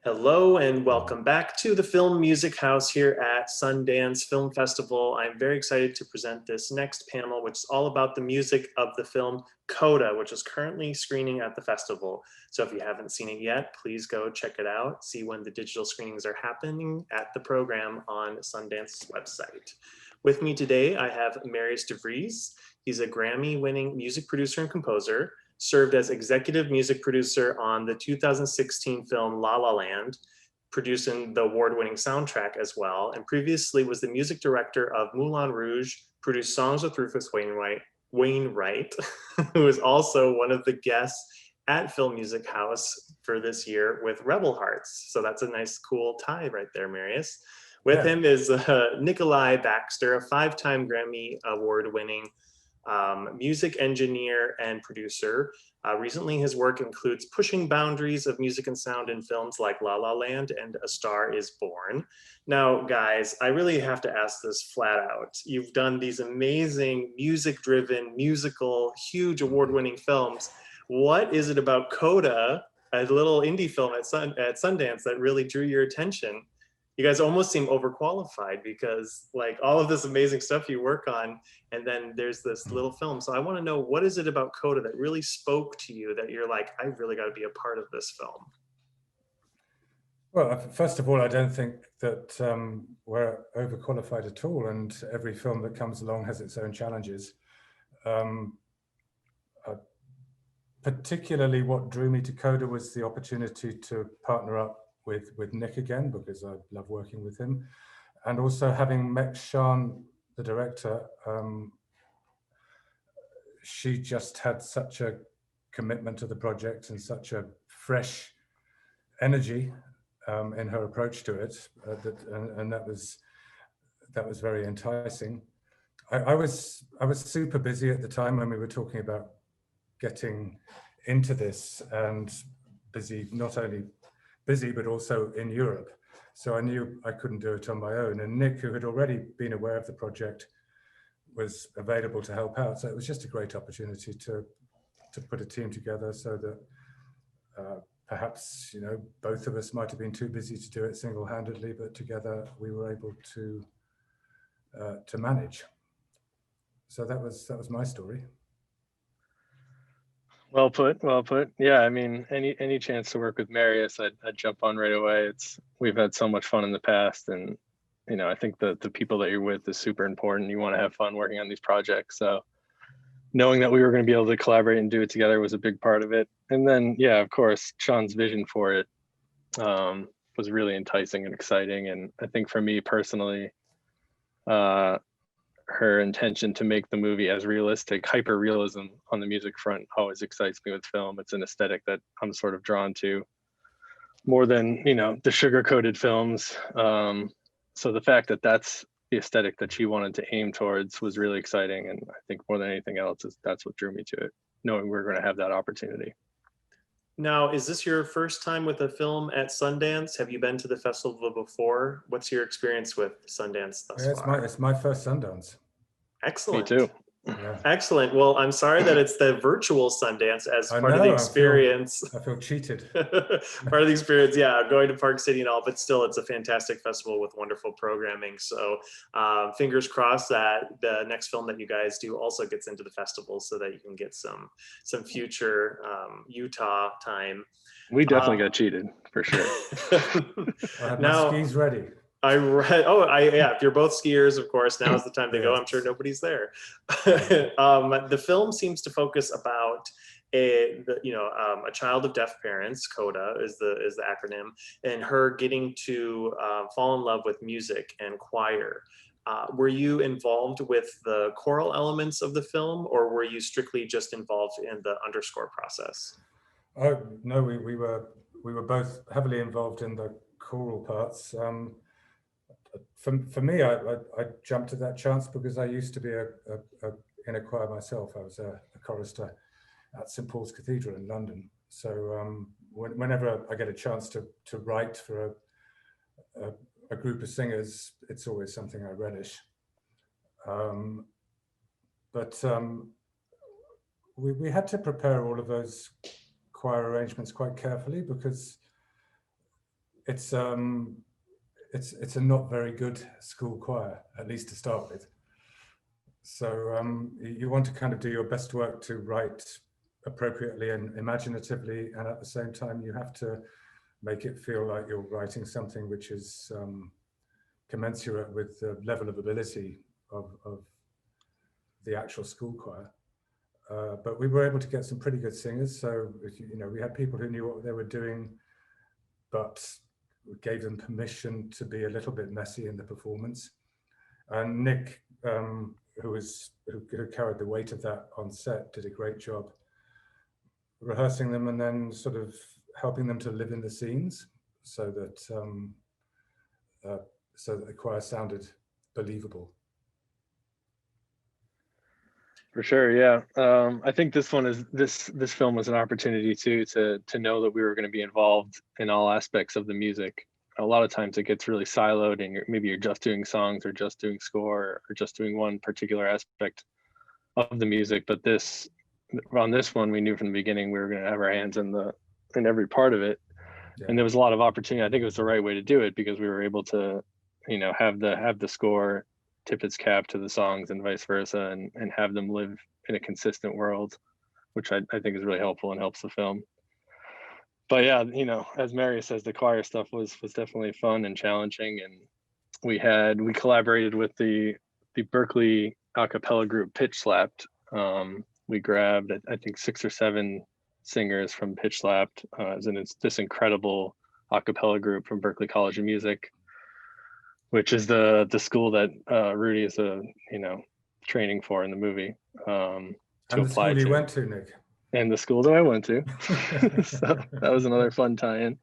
Hello and welcome back to the Film Music House here at Sundance Film Festival. I'm very excited to present this next panel, which is all about the music of the film Coda, which is currently screening at the festival. So if you haven't seen it yet, please go check it out. See when the digital screenings are happening at the program on Sundance's website. With me today, I have Marius de Vries. He's a Grammy-winning music producer and composer, served as executive music producer on the 2016 film La La Land, producing the award-winning soundtrack as well, and previously was the music director of Moulin Rouge, produced songs with Rufus Wainwright, who is also one of the guests at Film Music House for this year with Rebel Hearts. So that's a nice, cool tie right there, Marius. With him is Nicholai Baxter, a 5-time Grammy Award-winning music engineer and producer. Recently, his work includes pushing boundaries of music and sound in films like La La Land and A Star is Born. Now, guys, I really have to ask this flat out. You've done these amazing music-driven, musical, huge award-winning films. What is it about Coda, a little indie film at Sundance, that really drew your attention? You guys almost seem overqualified because like all of this amazing stuff you work on, and then there's this little film. So I want to know, what is it about Coda that really spoke to you that you're like, I really got to be a part of this film? Well, first of all, I don't think that we're overqualified at all, and every film that comes along has its own challenges. Particularly what drew me to Coda was the opportunity to partner up with Nick again, because I love working with him. And also having met Siân, the director, she just had such a commitment to the project and such a fresh energy in her approach to it, and that was very enticing. I was super busy at the time when we were talking about getting into this, and busy, not only busy, but also in Europe. So I knew I couldn't do it on my own. And Nick, who had already been aware of the project, was available to help out. So it was just a great opportunity to put a team together so that perhaps, you know, both of us might have been too busy to do it single-handedly, but together we were able to manage. So that was my story. Well put, well put. Yeah, I mean, any chance to work with Marius, I'd jump on right away. We've had so much fun in the past, and you know, I think the people that you're with is super important. You want to have fun working on these projects. So knowing that we were going to be able to collaborate and do it together was a big part of it. And then, yeah, of course, Siân's vision for it was really enticing and exciting. And I think for me personally, her intention to make the movie as realistic, hyper realism on the music front always excites me with film. It's an aesthetic that I'm sort of drawn to more than, you know, the sugar-coated films. So the fact that that's the aesthetic that she wanted to aim towards was really exciting. And I think more than anything else, that's what drew me to it, knowing we're going to have that opportunity. Now, is this your first time with a film at Sundance? Have you been to the festival before? What's your experience with Sundance thus far? It's my first Sundance. Excellent. Me too. Yeah. Excellent. Well, I'm sorry that it's the virtual Sundance as part of the experience. I feel cheated. Part of the experience, yeah, going to Park City and all, but still, it's a fantastic festival with wonderful programming. So fingers crossed that the next film that you guys do also gets into the festival so that you can get some future Utah time. We definitely got cheated, for sure. I had my skis ready. Yeah, if you're both skiers, of course, now's the time to go. I'm sure nobody's there. The film seems to focus about a child of deaf parents. Coda is the acronym, and her getting to fall in love with music and choir. Were you involved with the choral elements of the film, or were you strictly just involved in the underscore process? Oh no, we were both heavily involved in the choral parts. For me, I jumped at that chance because I used to be in a choir myself. I was a chorister at St. Paul's Cathedral in London. So whenever I get a chance to write for a group of singers, it's always something I relish. But we had to prepare all of those choir arrangements quite carefully because it's a not very good school choir, at least to start with. So you want to kind of do your best work to write appropriately and imaginatively, and at the same time you have to make it feel like you're writing something which is commensurate with the level of ability of the actual school choir. But we were able to get some pretty good singers. So, you know, we had people who knew what they were doing, but we gave them permission to be a little bit messy in the performance. And Nick, who carried the weight of that on set, did a great job rehearsing them and then sort of helping them to live in the scenes so that the choir sounded believable. For sure, yeah. I think this film was an opportunity too to know that we were going to be involved in all aspects of the music. A lot of times it gets really siloed, and maybe you're just doing songs or just doing score or just doing one particular aspect of the music. But on this one, we knew from the beginning we were going to have our hands in every part of it, Yeah. and there was a lot of opportunity. I think it was the right way to do it because we were able to, you know, have the score tip its cap to the songs and vice versa, and have them live in a consistent world, which I think is really helpful and helps the film. But yeah, you know, as Marius says, the choir stuff was definitely fun and challenging, and we collaborated with the Berkeley a cappella group Pitch Slapped. We grabbed, I think, 6 or 7 singers from Pitch Slapped, and it's this incredible a cappella group from Berkeley College of Music, which is the school that Rudy is training for in the movie. And the school you went to, Nick. And the school that I went to. So that was another fun tie-in.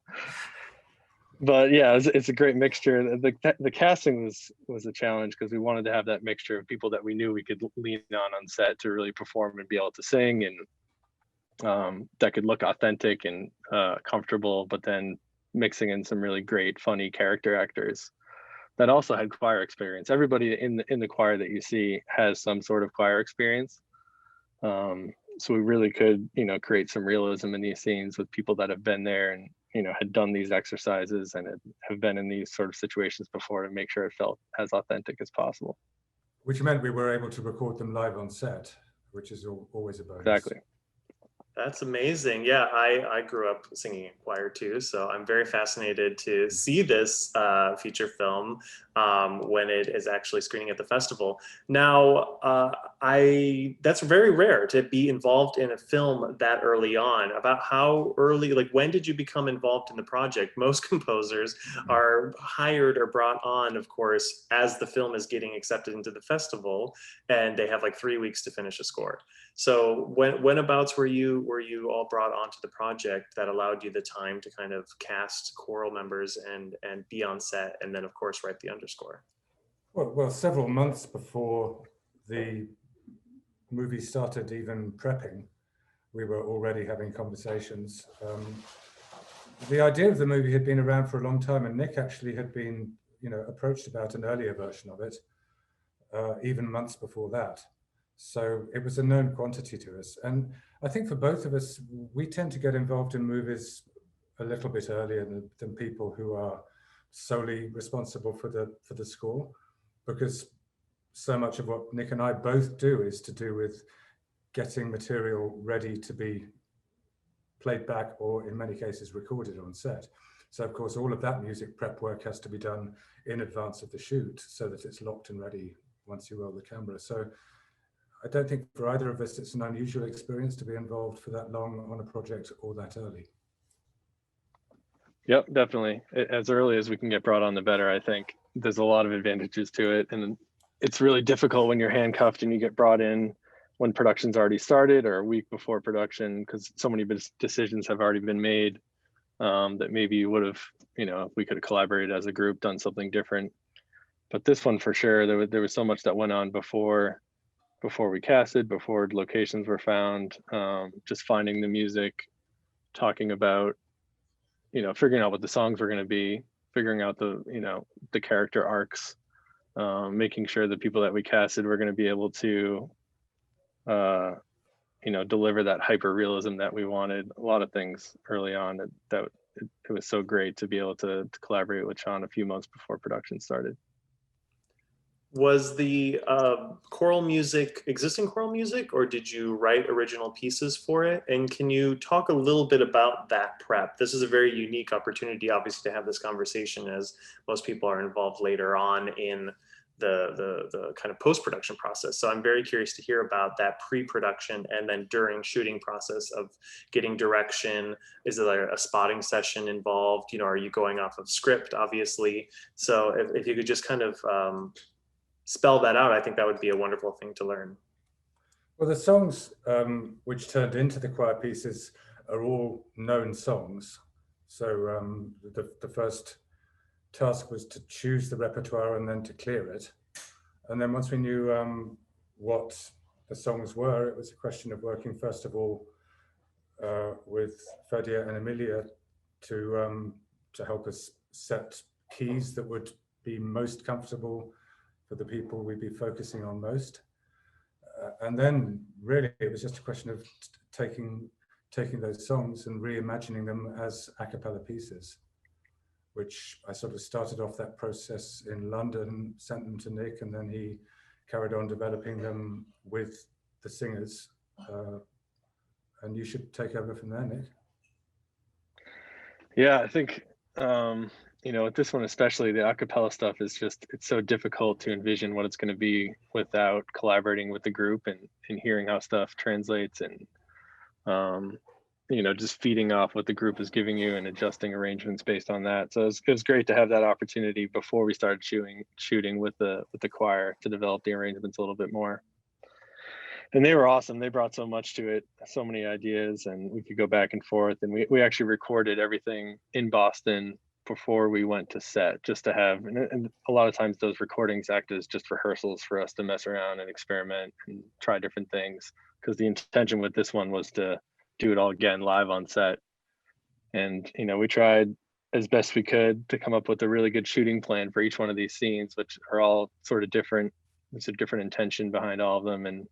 But yeah, it's a great mixture. The casting was a challenge because we wanted to have that mixture of people that we knew we could lean on set to really perform and be able to sing, and that could look authentic and comfortable, but then mixing in some really great, funny character actors that also had choir experience. Everybody in the choir that you see has some sort of choir experience. So we really could, you know, create some realism in these scenes with people that have been there and, you know, had done these exercises and have been in these sort of situations before, to make sure it felt as authentic as possible. Which meant we were able to record them live on set, which is always a bonus. Exactly. That's amazing. Yeah, I grew up singing in choir too, so I'm very fascinated to see this feature film when it is actually screening at the festival. Now, that's very rare to be involved in a film that early on. About how early, like when did you become involved in the project? Most composers are hired or brought on, of course, as the film is getting accepted into the festival, and they have like 3 weeks to finish a score. So whenabouts were you all brought onto the project that allowed you the time to kind of cast choral members and be on set, and then of course write the underscore? Well, several months before the movie started even prepping, we were already having conversations. The idea of the movie had been around for a long time, and Nick actually had been, you know, approached about an earlier version of it, even months before that. So it was a known quantity to us. And I think for both of us, we tend to get involved in movies a little bit earlier than people who are solely responsible for the score, because so much of what Nick and I both do is to do with getting material ready to be played back, or in many cases recorded on set. So of course, all of that music prep work has to be done in advance of the shoot so that it's locked and ready once you roll the camera. So I don't think for either of us it's an unusual experience to be involved for that long on a project or that early. Yep, definitely. As early as we can get brought on, the better. I think there's a lot of advantages to it, and it's really difficult when you're handcuffed and you get brought in when production's already started or a week before production, because so many decisions have already been made that maybe you would have, you know, if we could have collaborated as a group, done something different. But this one for sure, there was so much that went on before we casted, before locations were found, just finding the music, talking about, you know, figuring out what the songs were going to be, figuring out the character arcs, making sure the people that we casted were going to be able to, deliver that hyper realism that we wanted. A lot of things early on that it was so great to be able to collaborate with Sean a few months before production started. Was the choral music existing choral music, or did you write original pieces for it? And can you talk a little bit about that prep? This is a very unique opportunity, obviously, to have this conversation, as most people are involved later on in the kind of post-production process. So I'm very curious to hear about that pre-production and then during shooting process of getting direction. Is there a spotting session involved? You know, are you going off of script, obviously? So if you could just kind of spell that out, I think that would be a wonderful thing to learn. Well, the songs which turned into the choir pieces are all known songs. So the first task was to choose the repertoire and then to clear it. And then once we knew what the songs were, it was a question of working first of all with Fadia and Emilia to help us set keys that would be most comfortable for the people we'd be focusing on most. And then really it was just a question of taking those songs and reimagining them as a cappella pieces, which I sort of started off that process in London, sent them to Nick, and then he carried on developing them with the singers. And you should take over from there, Nick. Yeah, I think, you know, with this one especially, the a cappella stuff is just, it's so difficult to envision what it's going to be without collaborating with the group and hearing how stuff translates and, you know, just feeding off what the group is giving you and adjusting arrangements based on that. So it was great to have that opportunity before we started shooting with the choir to develop the arrangements a little bit more. And they were awesome. They brought so much to it, so many ideas, and we could go back and forth. And we actually recorded everything in Boston before we went to set, just to have, and a lot of times those recordings act as just rehearsals for us to mess around and experiment and try different things. Because the intention with this one was to do it all again live on set. And, you know, we tried as best we could to come up with a really good shooting plan for each one of these scenes, which are all sort of different. There's a different intention behind all of them, and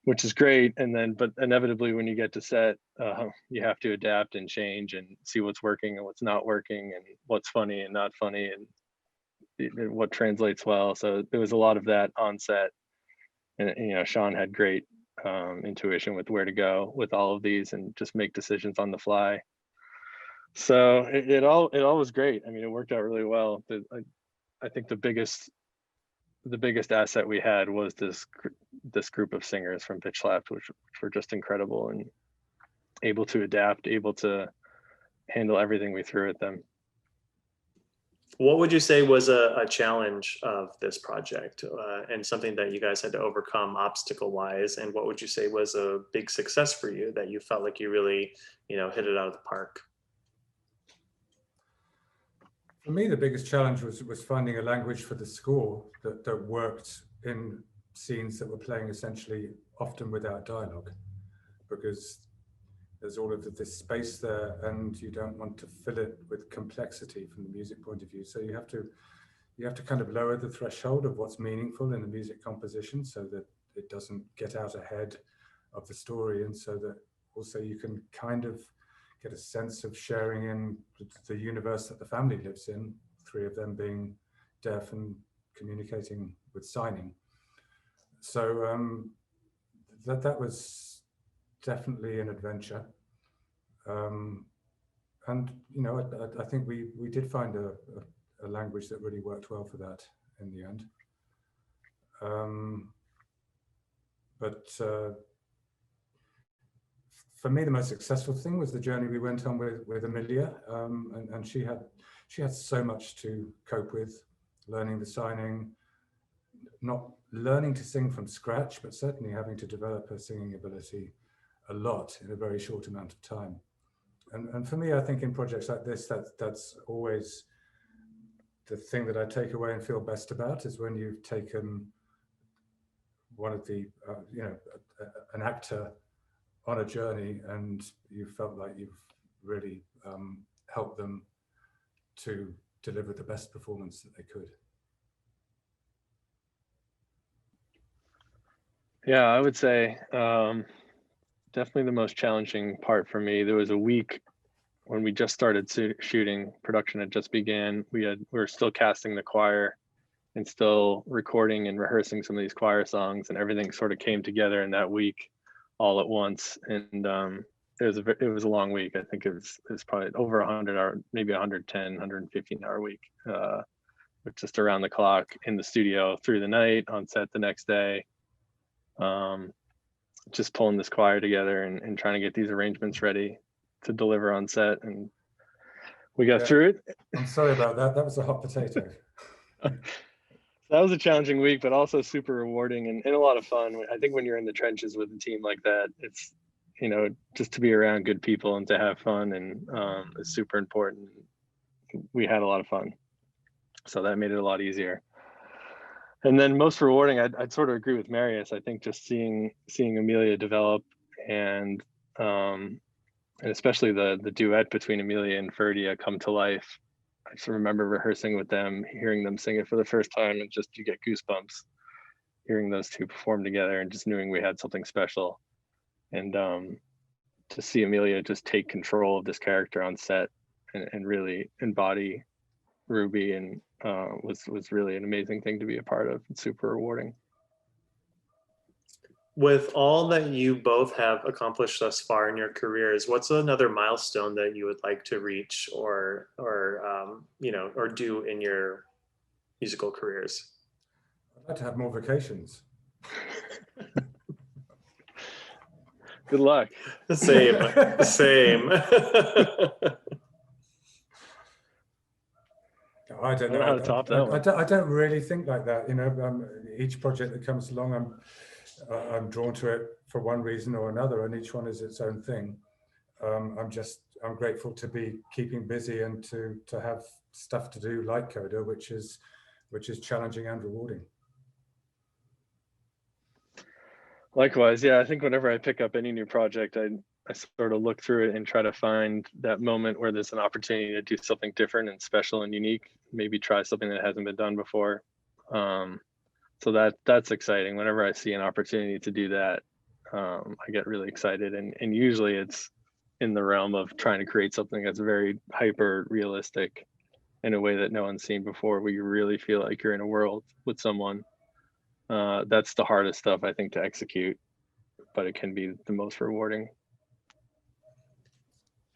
which is great. And then, but inevitably when you get to set, you have to adapt and change and see what's working and what's not working and what's funny and not funny and what translates well. So there was a lot of that on set. And, you know, Sean had great intuition with where to go with all of these and just make decisions on the fly. So it all was great. I mean, it worked out really well. I think the biggest asset we had was this group of singers from Pitch Left, which were just incredible and able to adapt, able to handle everything we threw at them. What would you say was a challenge of this project and something that you guys had to overcome obstacle wise? And what would you say was a big success for you that you felt like you really, you know, hit it out of the park? For me, the biggest challenge was finding a language for the score that worked in scenes that were playing essentially often without dialogue, because there's all of this space there and you don't want to fill it with complexity from the music point of view. So you have to kind of lower the threshold of what's meaningful in the music composition so that it doesn't get out ahead of the story, and so that also you can kind of get a sense of sharing in the universe that the family lives in, three of them being deaf and communicating with signing. So that was definitely an adventure. And, you know, I think we did find a language that really worked well for that in the end. But for me, the most successful thing was the journey we went on with Emilia, and she had so much to cope with, learning the signing, not learning to sing from scratch, but certainly having to develop her singing ability a lot in a very short amount of time. And for me, I think in projects like this, that's always the thing that I take away and feel best about, is when you've taken one of the, you know, an actor on a journey and you felt like you've really helped them to deliver the best performance that they could. Yeah, I would say definitely the most challenging part for me. There was a week when we just started shooting, production had just began. We were still casting the choir and still recording and rehearsing some of these choir songs, and everything sort of came together in that week all at once. And it was a long week. I think it was probably over 100 hour, maybe 110, 115 hour week, with just around the clock in the studio through the night, on set the next day, just pulling this choir together and trying to get these arrangements ready to deliver on set. And we got through it. I'm sorry about that. That was a hot potato. That was a challenging week, but also super rewarding and a lot of fun. I think when you're in the trenches with a team like that, it's, you know, just to be around good people and to have fun, and it's super important. We had a lot of fun, so that made it a lot easier. And then most rewarding, I'd sort of agree with Marius. I think just seeing Amelia develop, and especially the duet between Amelia and Ferdia come to life. I just remember rehearsing with them, hearing them sing it for the first time, and just you get goosebumps hearing those two perform together, and just knowing we had something special. And to see Amelia just take control of this character on set and really embody Ruby, and was really an amazing thing to be a part of. It's super rewarding. With all that you both have accomplished thus far in your careers, what's another milestone that you would like to reach, or you know, or do in your musical careers? I'd like to have more vacations. Good luck. Same. I don't know how to top that one. I don't really think like that. You know, each project that comes along, I'm drawn to it for one reason or another, and each one is its own thing. I'm grateful to be keeping busy and to have stuff to do like Coda, which is challenging and rewarding. Likewise, yeah. I think whenever I pick up any new project, I sort of look through it and try to find that moment where there's an opportunity to do something different and special and unique. Maybe try something that hasn't been done before. So that's exciting. Whenever I see an opportunity to do that, I get really excited. And usually it's in the realm of trying to create something that's very hyper realistic in a way that no one's seen before, where you really feel like you're in a world with someone. That's the hardest stuff, I think, to execute, but it can be the most rewarding.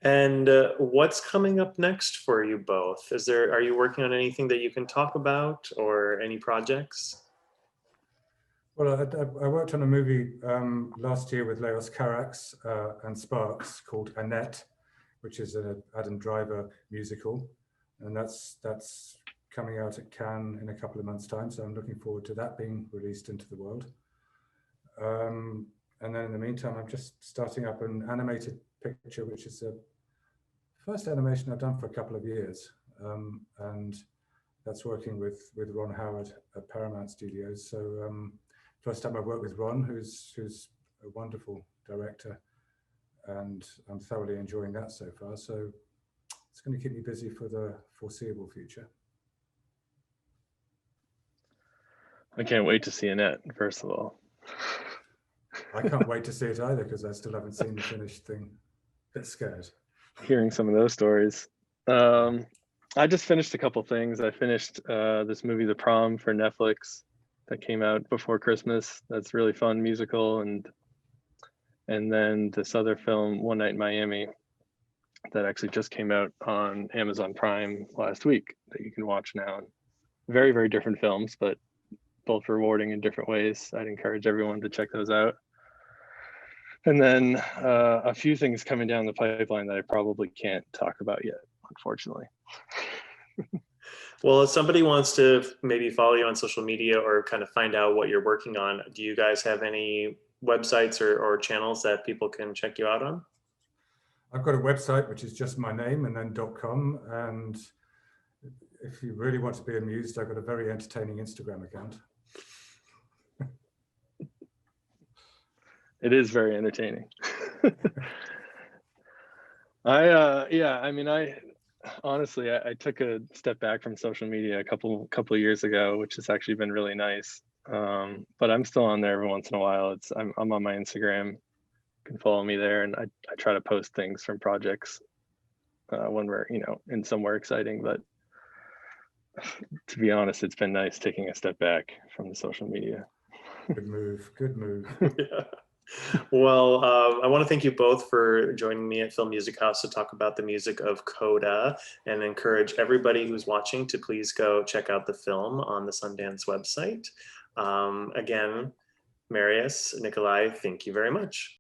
And what's coming up next for you both? Are you working on anything that you can talk about, or any projects? Well, I worked on a movie last year with Leos Carax and Sparks called Annette, which is an Adam Driver musical, and that's coming out at Cannes in a couple of months' time. So I'm looking forward to that being released into the world. And then in the meantime, I'm just starting up an animated picture, which is the first animation I've done for a couple of years, and that's working with Ron Howard at Paramount Studios. So first time I worked with Ron, who's a wonderful director, and I'm thoroughly enjoying that so far. So it's going to keep me busy for the foreseeable future. I can't wait to see Annette, first of all. I can't wait to see it either, because I still haven't seen the finished thing. Bit scared. Hearing some of those stories. I just finished a couple things. I finished this movie, The Prom, for Netflix, that came out before Christmas. That's really fun musical, and then this other film, One Night in Miami, that actually just came out on Amazon Prime last week, that you can watch now. Very, very different films, but both rewarding in different ways. I'd encourage everyone to check those out. And then a few things coming down the pipeline that I probably can't talk about yet, unfortunately. Well, if somebody wants to maybe follow you on social media or kind of find out what you're working on, do you guys have any websites or channels that people can check you out on? I've got a website, which is just my name and then .com. And if you really want to be amused, I've got a very entertaining Instagram account. It is very entertaining. I honestly took a step back from social media a couple of years ago, which has actually been really nice. But I'm still on there every once in a while. I'm on my Instagram. You can follow me there, and I try to post things from projects when we're, in somewhere exciting. But to be honest, it's been nice taking a step back from the social media. Good move. Good move. Yeah. Well, I want to thank you both for joining me at Film Music House to talk about the music of Coda, and encourage everybody who's watching to please go check out the film on the Sundance website. Again, Marius, Nicholai, thank you very much.